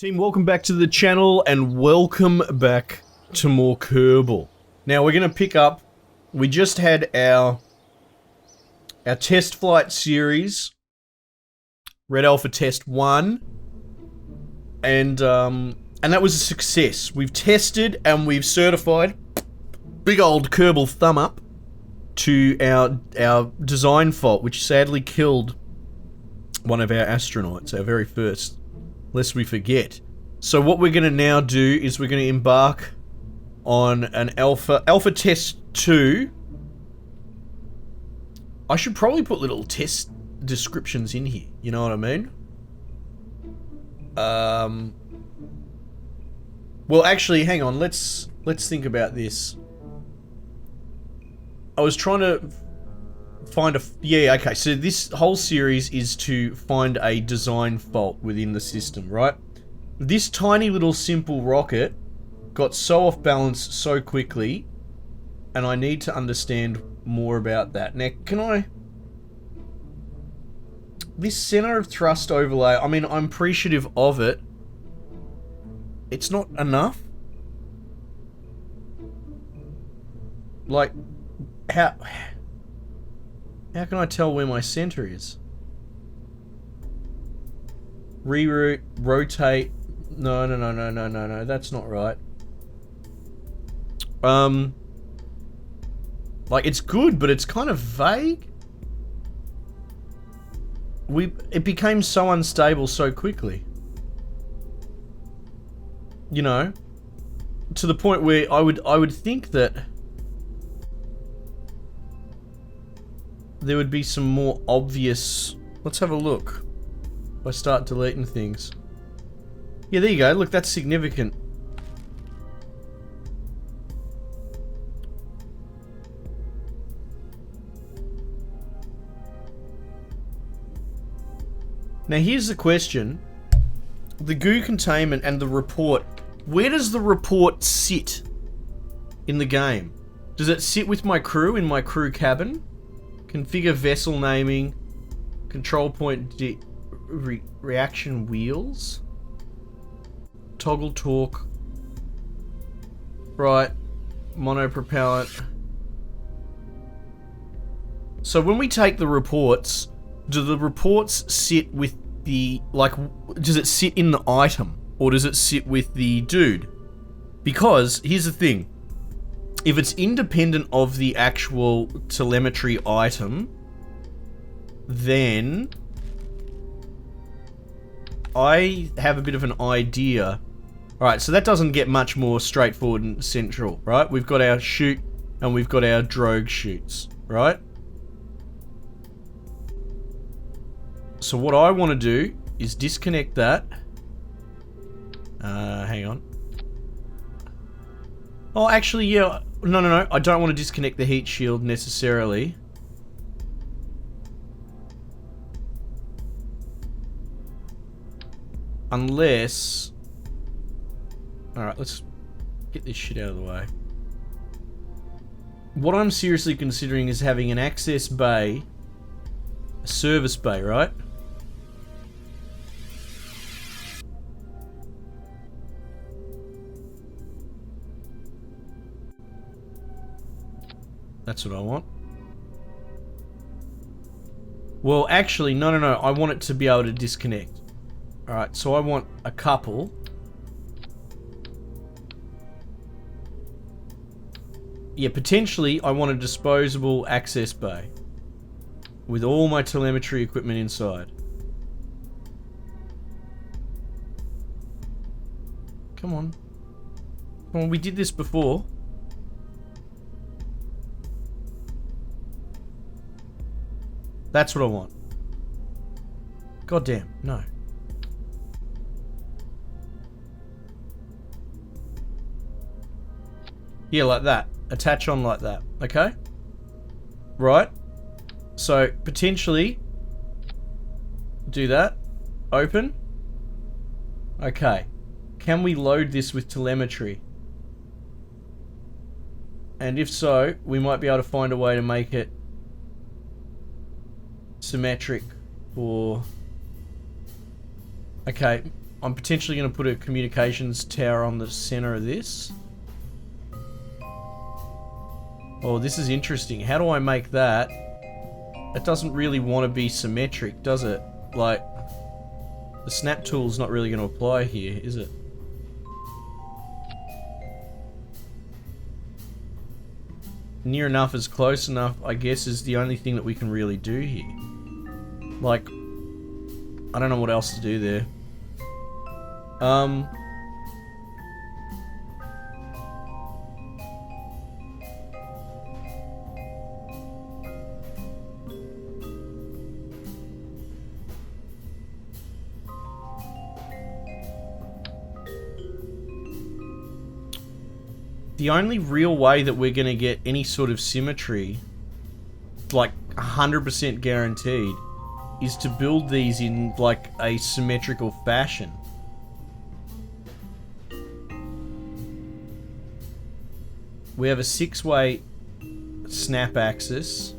Team, welcome back to the channel and welcome back to more Kerbal. Now we're going to pick up, we just had our test flight series, Red Alpha Test 1, and that was a success. We've tested and we've certified, big old Kerbal thumb up, to our design fault, which sadly killed one of our astronauts, our very first. Lest we forget. So what we're going to now do is we're going to embark on an Alpha Test 2. I should probably put little test descriptions in here, you know what I mean? Well actually, hang on, let's think about this. I was trying to find yeah, okay, so this whole series is to find a design fault within the system, right? This tiny little simple rocket got so off balance so quickly, and I need to understand more about that. Now, this center of thrust overlay, I mean, I'm appreciative of it. It's not enough. Like, how can I tell where my center is? Reroute, rotate. No, that's not right. Like, it's good, but it's kind of vague. It became so unstable so quickly. You know? To the point where I would think that there would be some more obvious... Let's have a look. If I start deleting things. Yeah, there you go. Look, that's significant. Now here's the question. The goo containment and the report. Where does the report sit in the game? Does it sit with my crew in my crew cabin? Configure vessel naming, control point reaction wheels, toggle torque, right, monopropellant. So when we take the reports, do the reports sit with the, like, does it sit in the item, or does it sit with the dude? Because, here's the thing. If it's independent of the actual telemetry item, then I have a bit of an idea. Alright, so that doesn't get much more straightforward and central, right? We've got our chute and we've got our drogue chutes, right? So what I want to do is disconnect that. Hang on. Oh, actually, yeah. No. I don't want to disconnect the heat shield necessarily. Unless... Alright, let's get this shit out of the way. What I'm seriously considering is having an access bay, a service bay, right? That's what I want. Well, actually, no. I want it to be able to disconnect. Alright, so I want a couple. Yeah, potentially, I want a disposable access bay with all my telemetry equipment inside. Come on. Come on, we did this before. That's what I want. God damn, no. Yeah, like that. Attach on like that, okay? Right. So, potentially, do that. Open. Okay. Can we load this with telemetry? And if so, we might be able to find a way to make it symmetric for... Okay, I'm potentially going to put a communications tower on the center of this. Oh, this is interesting. How do I make that? It doesn't really want to be symmetric, does it? Like, the snap tool's not really going to apply here, is it? Near enough is close enough, I guess, is the only thing that we can really do here. Like, I don't know what else to do there. The only real way that we're going to get any sort of symmetry, like 100% guaranteed, is to build these in like a symmetrical fashion. We have a 6-way snap axis.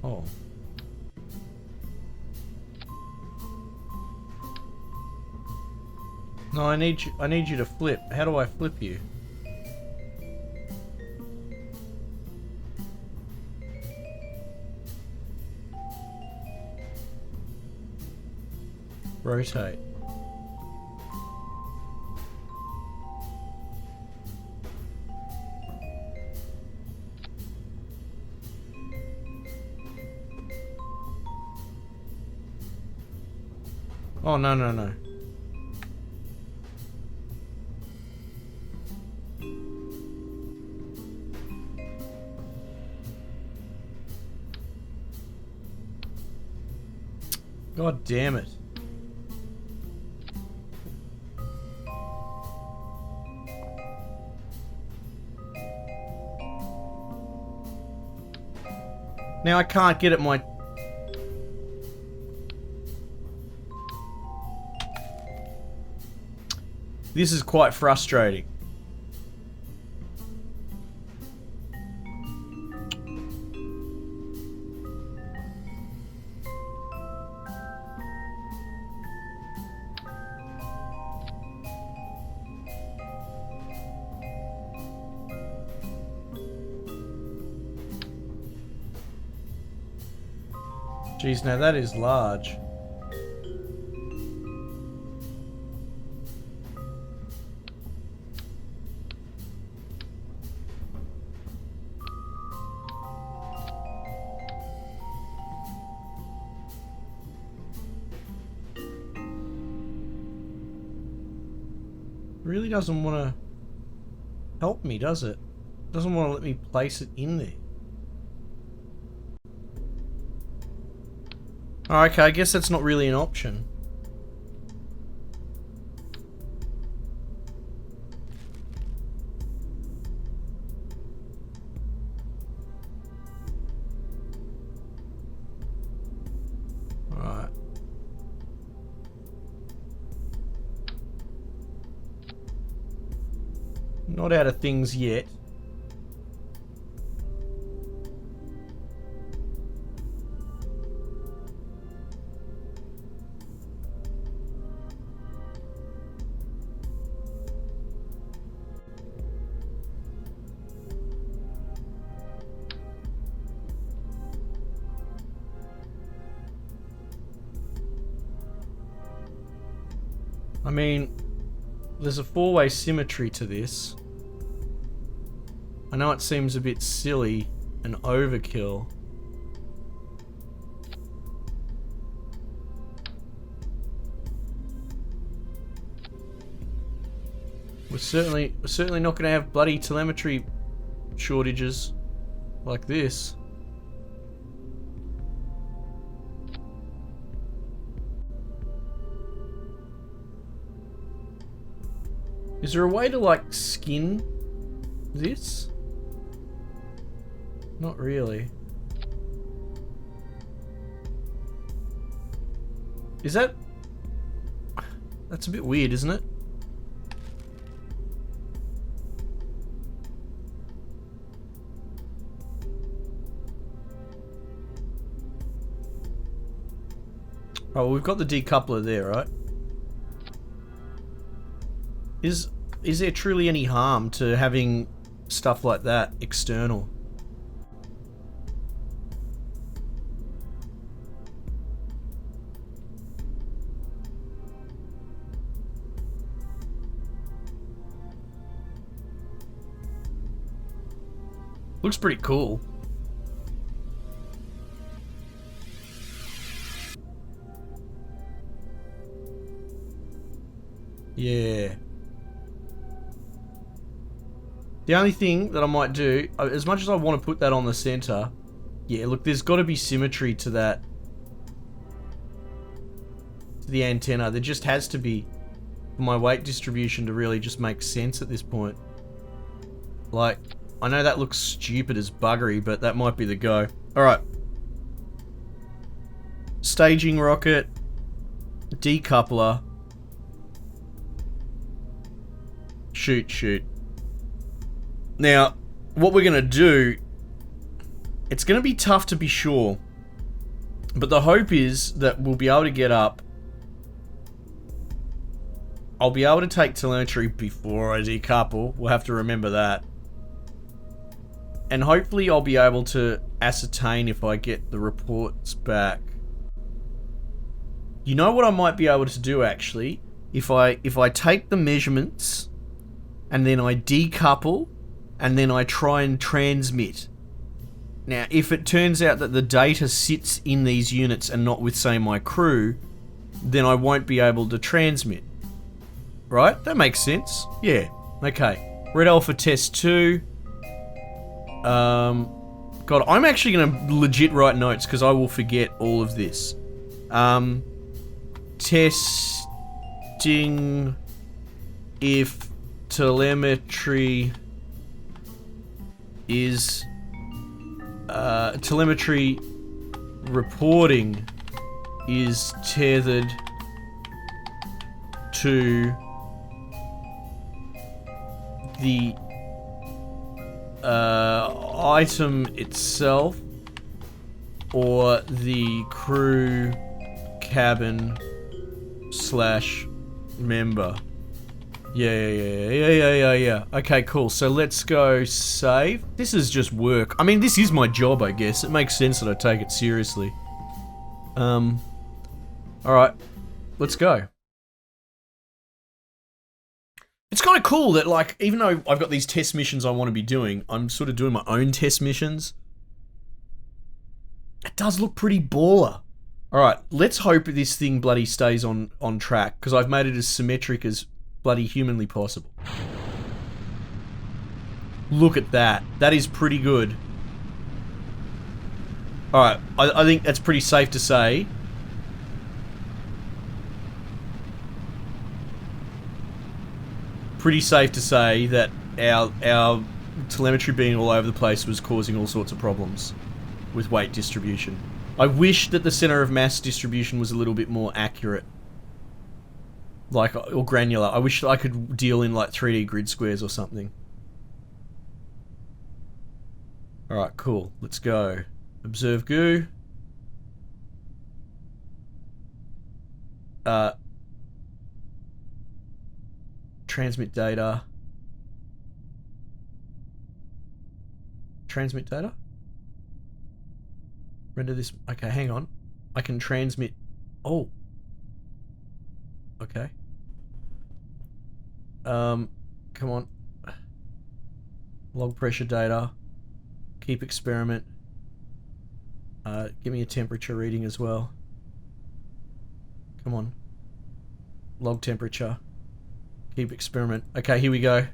Oh. No, I need you to flip. How do I flip you? Rotate. Oh, no, no, no. God damn it. Now I can't get at my... This is quite frustrating. Jeez, now that is large. Really doesn't want to help me, does it? Doesn't want to let me place it in there. Oh, okay, I guess that's not really an option. Alright. Not out of things yet. I mean, there's a 4-way symmetry to this. I know it seems a bit silly and overkill. We're certainly not going to have bloody telemetry shortages like this. Is there a way to, like, skin this? Not really. Is that... That's a bit weird, isn't it? Oh, well, we've got the decoupler there, right? Is there truly any harm to having stuff like that external? Looks pretty cool. Yeah. The only thing that I might do, as much as I want to put that on the center, yeah, look, there's got to be symmetry to that. To the antenna. There just has to be, for my weight distribution to really just make sense at this point. Like, I know that looks stupid as buggery, but that might be the go. Alright. Staging rocket. Decoupler. Shoot. Now, what we're going to do, it's going to be tough to be sure, but the hope is that we'll be able to get up. I'll be able to take telemetry before I decouple. We'll have to remember that. And hopefully I'll be able to ascertain if I get the reports back. You know what I might be able to do, actually? If I take the measurements and then I decouple and then I try and transmit. Now, if it turns out that the data sits in these units and not with, say, my crew, then I won't be able to transmit. Right? That makes sense. Yeah. Okay. Red Alpha Test 2. God, I'm actually going to legit write notes because I will forget all of this. Testing if telemetry is telemetry reporting is tethered to the item itself or the crew cabin / member. Yeah. Okay, cool. So let's go save. This is just work. I mean, this is my job, I guess. It makes sense that I take it seriously. Alright. Let's go. It's kind of cool that, like, even though I've got these test missions I want to be doing, I'm sort of doing my own test missions. It does look pretty baller. Alright, let's hope this thing bloody stays on track, because I've made it as symmetric as bloody humanly possible. Look at that. That is pretty good. Alright, I think that's pretty safe to say. Pretty safe to say that our telemetry being all over the place was causing all sorts of problems with weight distribution. I wish that the center of mass distribution was a little bit more accurate. Like, or granular. I wish I could deal in, like, 3D grid squares or something. Alright, cool. Let's go. Observe goo. Transmit data. Transmit data? Render this... Okay, hang on. I can transmit... Oh. Okay. Come on. Log pressure data. Keep experiment. Give me a temperature reading as well. Come on. Log temperature. Keep experiment. Okay, here we go.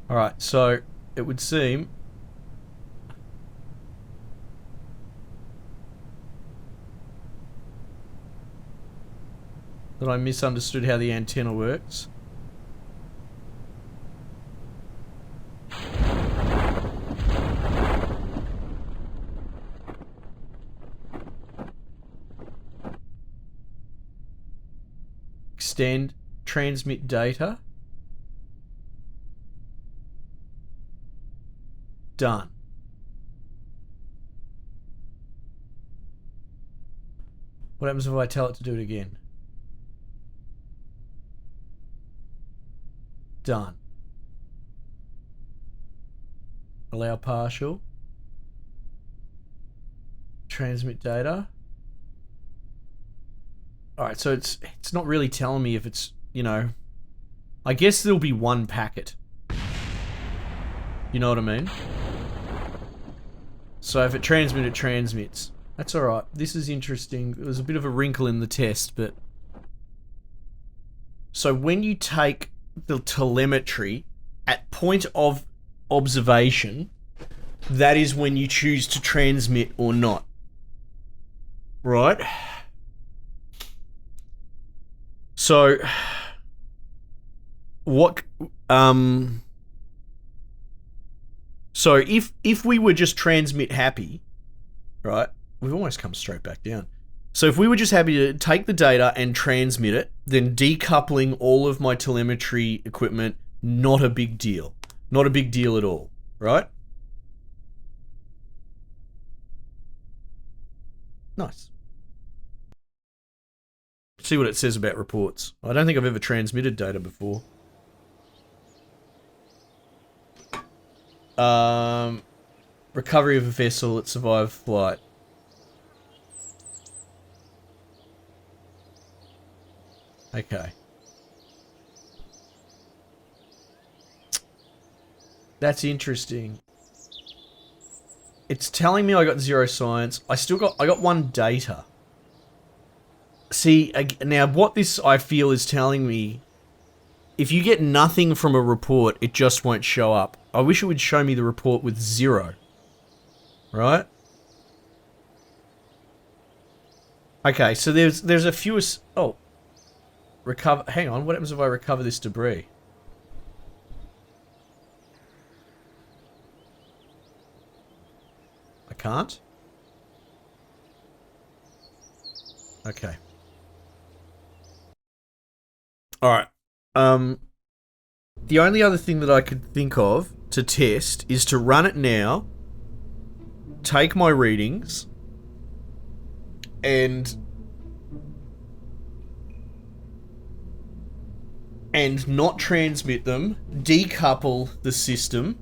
Alright, so it would seem that I misunderstood how the antenna works. Transmit data. Done. What happens if I tell it to do it again? Done. Allow partial. Transmit data. Alright, so it's not really telling me if it's, you know... I guess there'll be one packet. You know what I mean? So if it transmits, it transmits. That's alright. This is interesting. There was a bit of a wrinkle in the test, but... So when you take the telemetry at point of observation, that is when you choose to transmit or not. Right? So... What... So if we were just transmit happy, right? We've almost come straight back down. So if we were just happy to take the data and transmit it, then decoupling all of my telemetry equipment, not a big deal. Not a big deal at all, right? Nice. See what it says about reports. I don't think I've ever transmitted data before. Recovery of a vessel that survived flight. Okay. That's interesting. It's telling me I got 0 science. I got 1 data. See, now what this I feel is telling me, if you get nothing from a report, it just won't show up. I wish it would show me the report with 0. Right? Okay, so there's a few... Oh. Recover... Hang on, what happens if I recover this debris? I can't? Okay. Alright. The only other thing that I could think of to test is to run it now, take my readings, and not transmit them, decouple the system,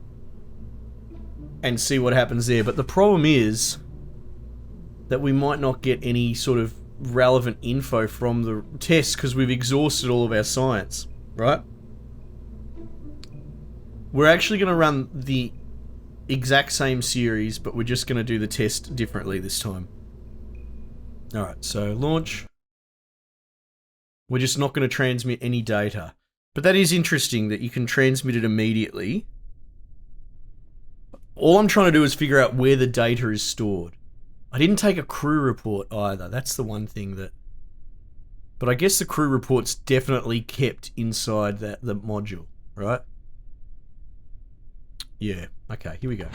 and see what happens there. But the problem is that we might not get any sort of relevant info from the test because we've exhausted all of our science, right? We're actually going to run the exact same series, but we're just going to do the test differently this time. Alright, so launch. We're just not going to transmit any data. But that is interesting that you can transmit it immediately. All I'm trying to do is figure out where the data is stored. I didn't take a crew report either. That's the one thing that... But I guess the crew report's definitely kept inside the module, right? Yeah, okay, here we go.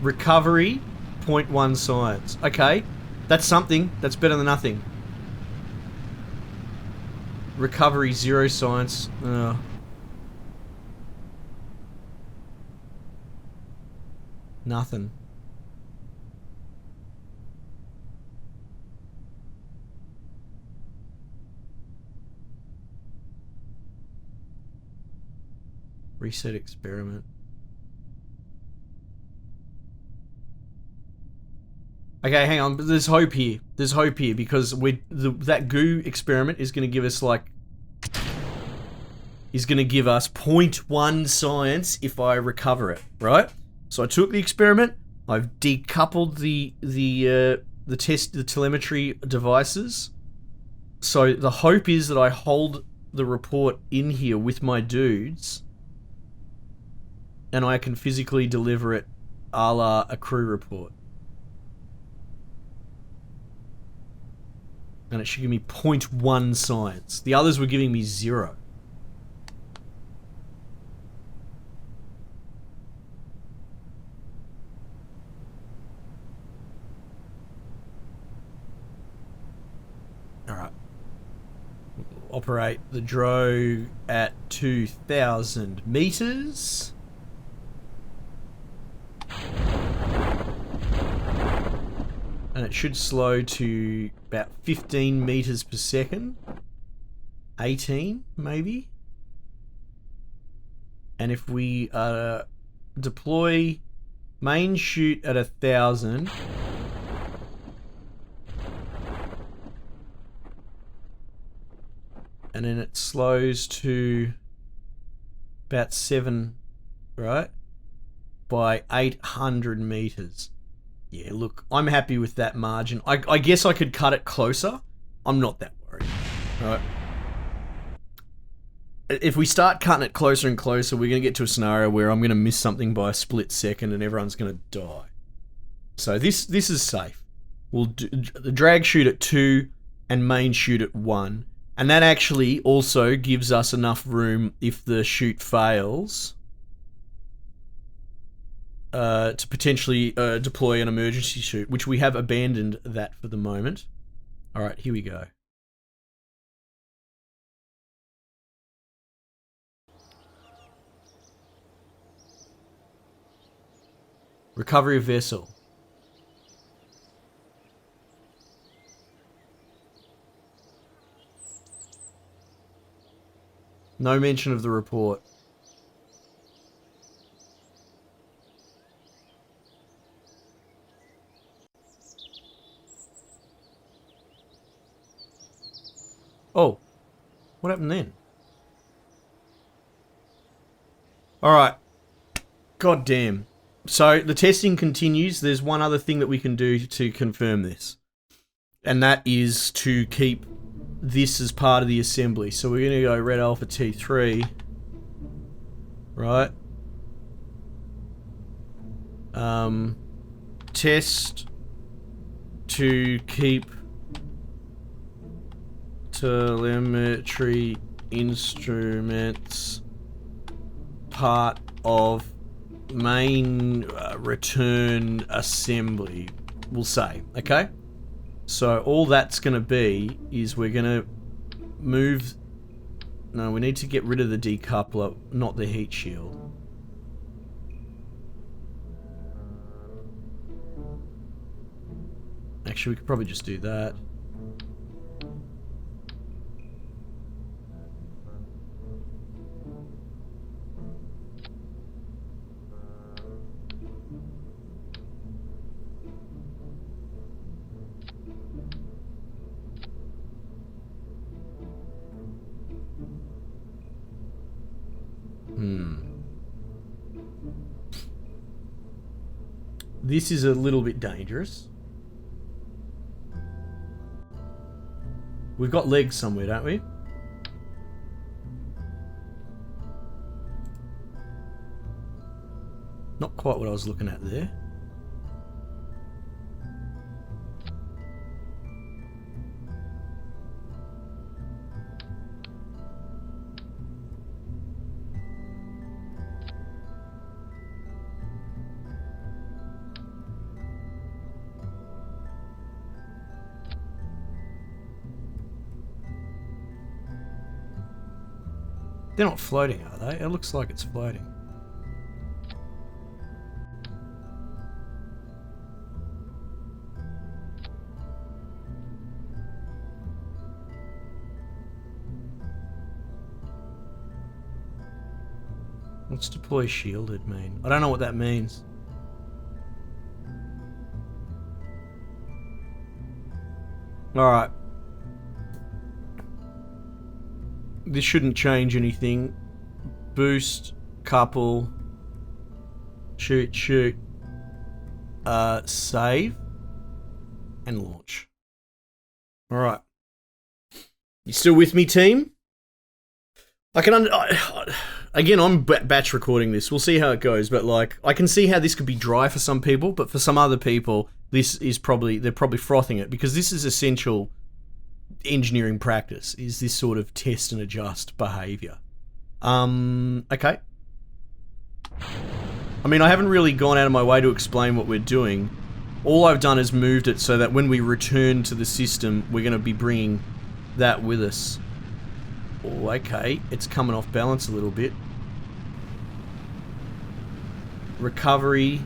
Recovery, 0.1 science. Okay, that's something. That's better than nothing. Recovery, 0 science. Nothing. Reset experiment. Okay, hang on, but there's hope here. There's hope here because that goo experiment is going to give us like... is going to give us 0.1 science if I recover it, right? So I took the experiment, I've decoupled the telemetry devices. So the hope is that I hold the report in here with my dudes and I can physically deliver it a la a crew report. And it should give me 0.1 science. The others were giving me 0. operate the drogue at 2,000 meters. And it should slow to about 15 meters per second. 18, maybe. And if we deploy main chute at 1,000, and then it slows to about 7, right? By 800 meters. Yeah, look, I'm happy with that margin. I guess I could cut it closer. I'm not that worried, right? If we start cutting it closer and closer, we're going to get to a scenario where I'm going to miss something by a split second and everyone's going to die. So this is safe. We'll do the drag chute at 2 and main chute at 1. And that actually also gives us enough room if the chute fails to potentially deploy an emergency chute, which we have abandoned that for the moment. Alright, here we go. Recovery of vessel. No mention of the report. Oh, what happened then? Alright. God damn. So, the testing continues. There's one other thing that we can do to confirm this. And that is to keep this as part of the assembly. So we're going to go red alpha T3. Right. Test to keep telemetry instruments part of main return assembly, we'll say, okay? So all that's going to be is we're going to move... No, we need to get rid of the decoupler, not the heat shield. Actually, we could probably just do that. This is a little bit dangerous. We've got legs somewhere, don't we? Not quite what I was looking at there. They're not floating, are they? It looks like it's floating. What's deploy shielded mean? I don't know what that means. Alright. This shouldn't change anything. Boost, couple, shoot, save, and launch. Alright. You still with me, team? I can again, I'm batch recording this. We'll see how it goes, but like, I can see how this could be dry for some people, but for some other people, this is probably, they're probably frothing it, because this is essential engineering practice, is this sort of test and adjust behavior. Okay. I mean, I haven't really gone out of my way to explain what we're doing. All I've done is moved it so that when we return to the system, we're going to be bringing that with us. Oh, okay. It's coming off balance a little bit. Recovery.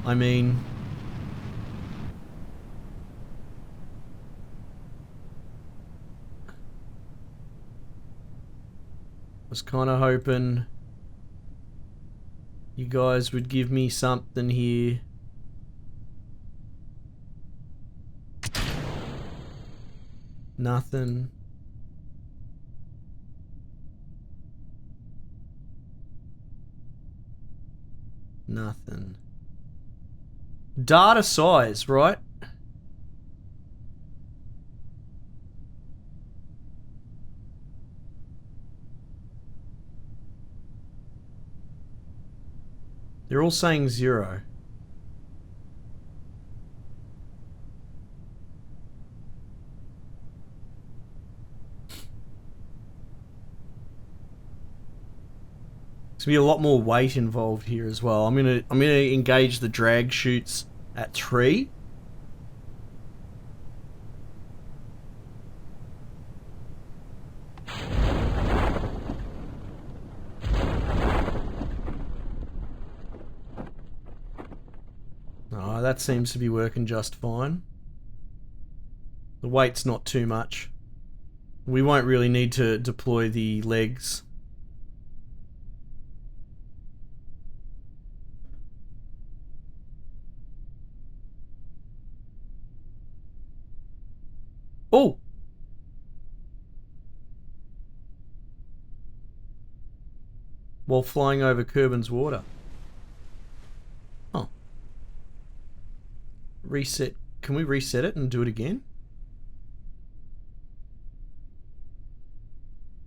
I mean... was kind of hoping you guys would give me something here. Nothing. Nothing. Data size, right? They're all saying 0. There's gonna be a lot more weight involved here as well. I'm gonna engage the drag chutes at 3. Oh, that seems to be working just fine. The weight's not too much. We won't really need to deploy the legs. Oh! While flying over Kerbals water. Oh. Reset. Can we reset it and do it again?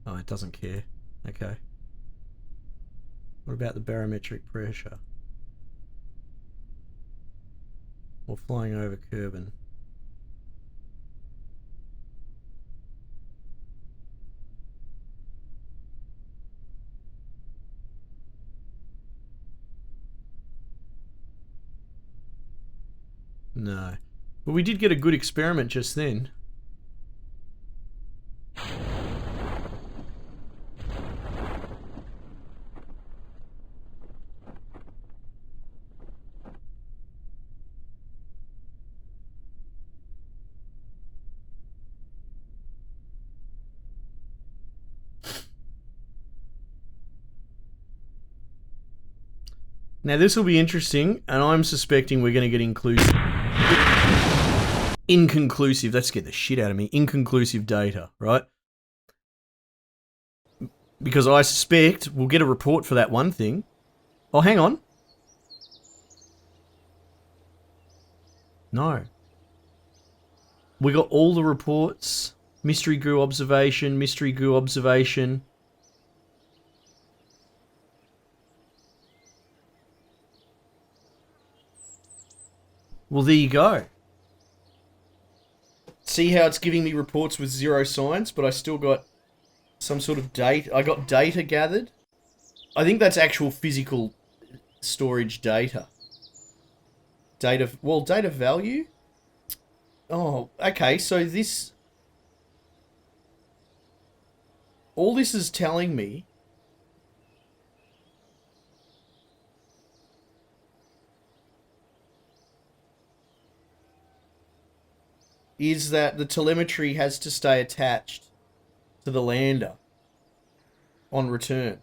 Oh, it doesn't care. Okay. What about the barometric pressure? While flying over Kerbal. No. But we did get a good experiment just then. Now this will be interesting, and I'm suspecting we're going to get inconclusive, that scared the shit out of me, inconclusive data, right? Because I suspect we'll get a report for that one thing. Oh, hang on. No. We got all the reports. Mystery goo observation, mystery goo observation. Well, there you go. See how it's giving me reports with 0 signs, but I still got some sort of data. I got data gathered. I think that's actual physical storage data. Data, well, data value? Oh, okay, so this... all this is telling me is that the telemetry has to stay attached to the lander on return.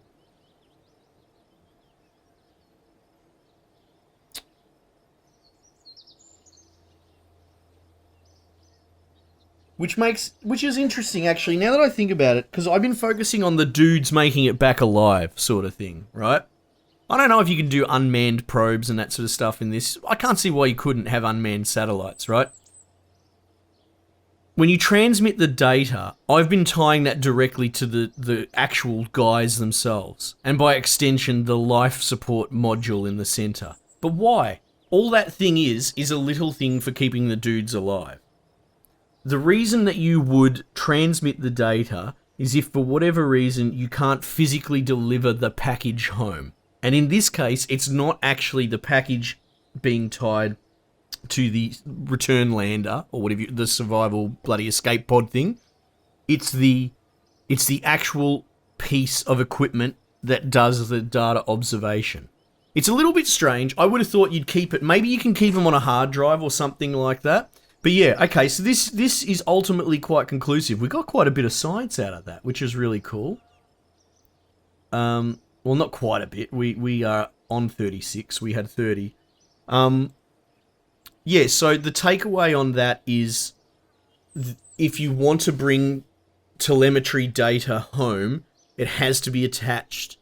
Which is interesting actually, now that I think about it, because I've been focusing on the dudes making it back alive sort of thing, right? I don't know if you can do unmanned probes and that sort of stuff in this. I can't see why you couldn't have unmanned satellites, right? When you transmit the data, I've been tying that directly to the actual guys themselves, and by extension, the life support module in the center. But why? All that thing is a little thing for keeping the dudes alive. The reason that you would transmit the data is if for whatever reason you can't physically deliver the package home. And in this case, it's not actually the package being tied to the return lander, or whatever, the survival bloody escape pod thing. It's the actual piece of equipment that does the data observation. It's a little bit strange. I would have thought you'd keep it. Maybe you can keep them on a hard drive or something like that. But yeah, okay, so this is ultimately quite conclusive. We got quite a bit of science out of that, which is really cool. Well, not quite a bit. We are on 36. We had 30. Yeah, so the takeaway on that is if you want to bring telemetry data home, it has to be attached.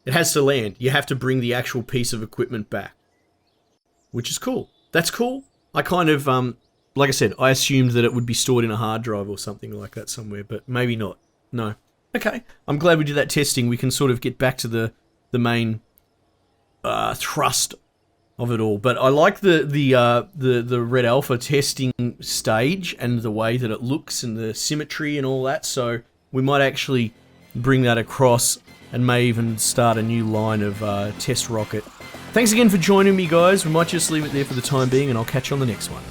It has to land. You have to bring the actual piece of equipment back, which is cool. That's cool. I kind of, like I said, I assumed that it would be stored in a hard drive or something like that somewhere, but maybe not. No. Okay. I'm glad we did that testing. We can sort of get back to the main thrust of it all. But I like the Red Alpha testing stage and the way that it looks and the symmetry and all that. So we might actually bring that across and may even start a new line of test rocket. Thanks again for joining me, guys. We might just leave it there for the time being, and I'll catch you on the next one.